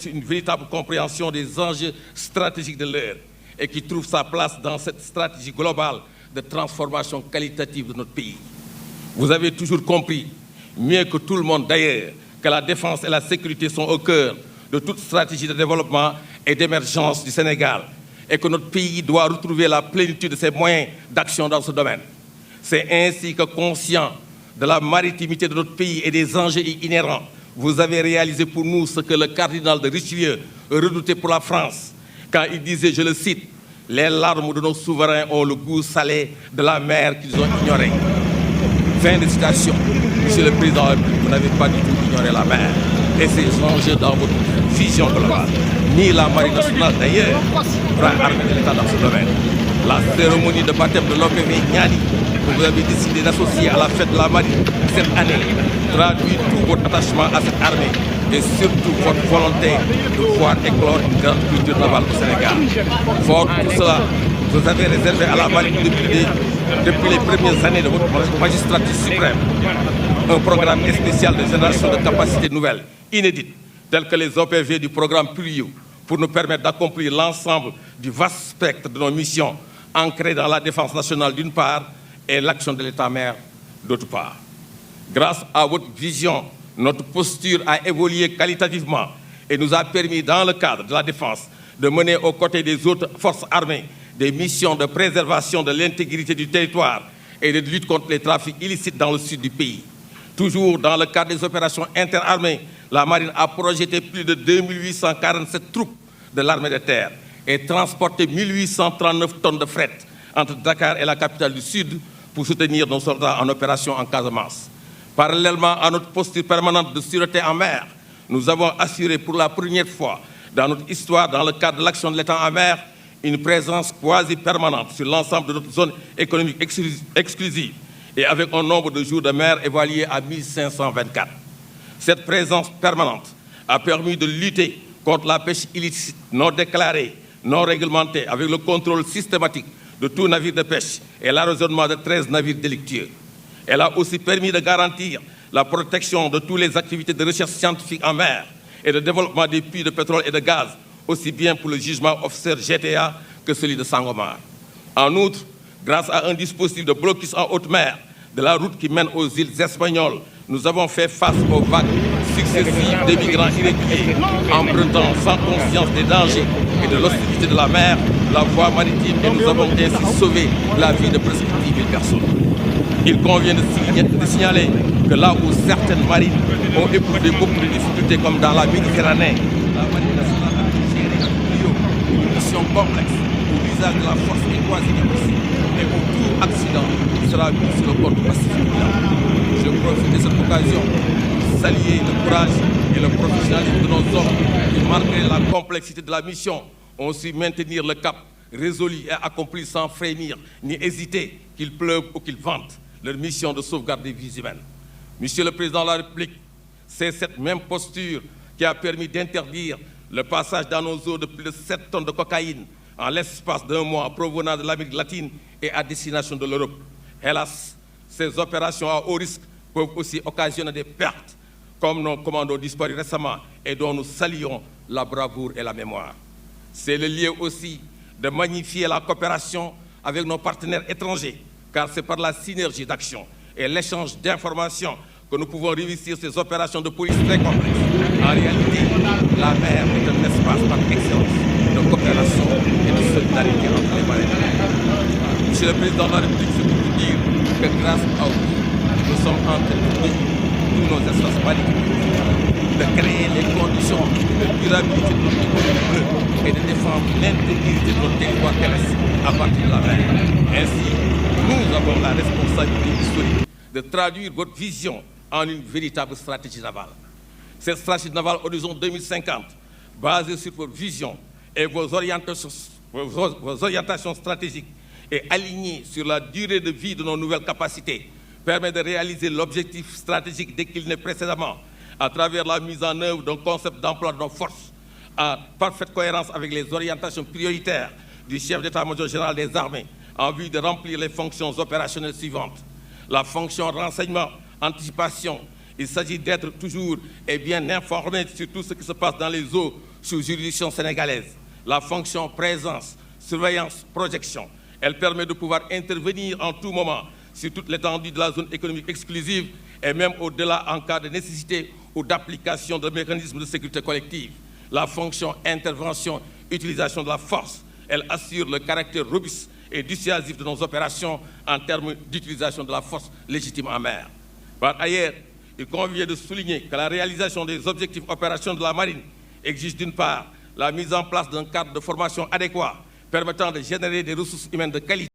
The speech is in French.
une véritable compréhension des enjeux stratégiques de l'heure et qui trouve sa place dans cette stratégie globale de transformation qualitative de notre pays. Vous avez toujours compris, mieux que tout le monde d'ailleurs, que la défense et la sécurité sont au cœur de toute stratégie de développement et d'émergence du Sénégal et que notre pays doit retrouver la plénitude de ses moyens d'action dans ce domaine. C'est ainsi que, conscient de la maritimité de notre pays et des enjeux inhérents, vous avez réalisé pour nous ce que le cardinal de Richelieu redoutait pour la France, quand il disait, je le cite, « Les larmes de nos souverains ont le goût salé de la mer qu'ils ont ignorée. » Fin de citation. Monsieur le Président, vous n'avez pas du tout ignoré la mer et ses enjeux dans votre vision globale. Ni la Marine nationale d'ailleurs, bras armé de l'État dans ce domaine. La cérémonie de baptême de l'OPV Niani, que vous avez décidé d'associer à la fête de la Marine cette année, traduit tout votre attachement à cette armée et surtout votre volonté de voir éclore une grande culture navale au Sénégal. Fort tout cela, vous avez réservé à la Marine depuis les premières années de votre magistrature suprême un programme spécial de génération de capacités nouvelles, inédites, telles que les OPV du programme Pluvio, pour nous permettre d'accomplir l'ensemble du vaste spectre de nos missions ancrées dans la défense nationale d'une part et l'action de l'État-mère d'autre part. Grâce à votre vision, notre posture a évolué qualitativement et nous a permis, dans le cadre de la défense, de mener aux côtés des autres forces armées des missions de préservation de l'intégrité du territoire et de lutte contre les trafics illicites dans le sud du pays. Toujours dans le cadre des opérations interarmées, la Marine a projeté plus de 2847 troupes de l'armée de terre et transporté 1839 tonnes de fret entre Dakar et la capitale du Sud pour soutenir nos soldats en opération en Casamance. Parallèlement à notre posture permanente de sûreté en mer, nous avons assuré pour la première fois dans notre histoire, dans le cadre de l'action de l'État en mer, une présence quasi permanente sur l'ensemble de notre zone économique exclusive et avec un nombre de jours de mer évalué à 1524. Cette présence permanente a permis de lutter contre la pêche illicite, non déclarée, non réglementée, avec le contrôle systématique de tout navire de pêche et l'arraisonnement de 13 navires délictueux. Elle a aussi permis de garantir la protection de toutes les activités de recherche scientifique en mer et de développement des puits de pétrole et de gaz, aussi bien pour le jugement offshore GTA que celui de Sangomar. En outre, grâce à un dispositif de blocus en haute mer de la route qui mène aux îles espagnoles, nous avons fait face aux vagues successives des migrants irréguliers, empruntant sans conscience des dangers et de l'hostilité de la mer la voie maritime et nous avons ainsi sauvé la vie de presque 10 000 personnes. Il convient de signaler que là où certaines marines ont éprouvé beaucoup de difficultés, comme dans la Méditerranée, la Marine nationale a géré avec brio une mission complexe où l'usage de la force est quasi impossible et où tout accident sera mis sur le compte pacifique. Je profite de cette occasion pour saluer le courage et le professionnalisme de nos hommes qui, malgré la complexité de la mission, ont su maintenir le cap résolu et accompli sans frémir ni hésiter, qu'il pleuve ou qu'il vente, leur mission de sauvegarde des vies humaines. Monsieur le Président de la République, c'est cette même posture qui a permis d'interdire le passage dans nos eaux de plus de 7 tonnes de cocaïne en l'espace d'un mois provenant de l'Amérique latine et à destination de l'Europe. Hélas, ces opérations à haut risque peuvent aussi occasionner des pertes, comme nos commandos disparus récemment et dont nous saluons la bravoure et la mémoire. C'est le lieu aussi de magnifier la coopération avec nos partenaires étrangers, car c'est par la synergie d'action et l'échange d'informations que nous pouvons réussir ces opérations de police très complexes. En réalité, la mer est un espace par excellence de coopération et de solidarité entre les marins. Monsieur le Président de la République, c'est pour vous dire que grâce à vous, nous sommes en train de donner tous nos espaces maritimes, de créer les conditions de durabilité de notre économie et de défendre l'intégrité de notre territoire terrestre à partir de la mer. Ainsi, nous avons la responsabilité historique de traduire votre vision en une véritable stratégie navale. Cette stratégie navale Horizon 2050, basée sur votre vision et vos orientations stratégiques et alignée sur la durée de vie de nos nouvelles capacités, permet de réaliser l'objectif stratégique décliné précédemment à travers la mise en œuvre d'un concept d'emploi de nos forces en parfaite cohérence avec les orientations prioritaires du chef d'état-major général des armées en vue de remplir les fonctions opérationnelles suivantes. La fonction renseignement, anticipation il s'agit d'être toujours et bien informé sur tout ce qui se passe dans les eaux sous juridiction sénégalaise. La fonction présence, surveillance, projection, elle permet de pouvoir intervenir en tout moment sur toute l'étendue de la zone économique exclusive et même au-delà en cas de nécessité ou d'application de mécanismes de sécurité collective. La fonction intervention, utilisation de la force, elle assure le caractère robuste et dissuasif de nos opérations en termes d'utilisation de la force légitime en mer. Par ailleurs, il convient de souligner que la réalisation des objectifs opérationnels de la marine exige d'une part la mise en place d'un cadre de formation adéquat permettant de générer des ressources humaines de qualité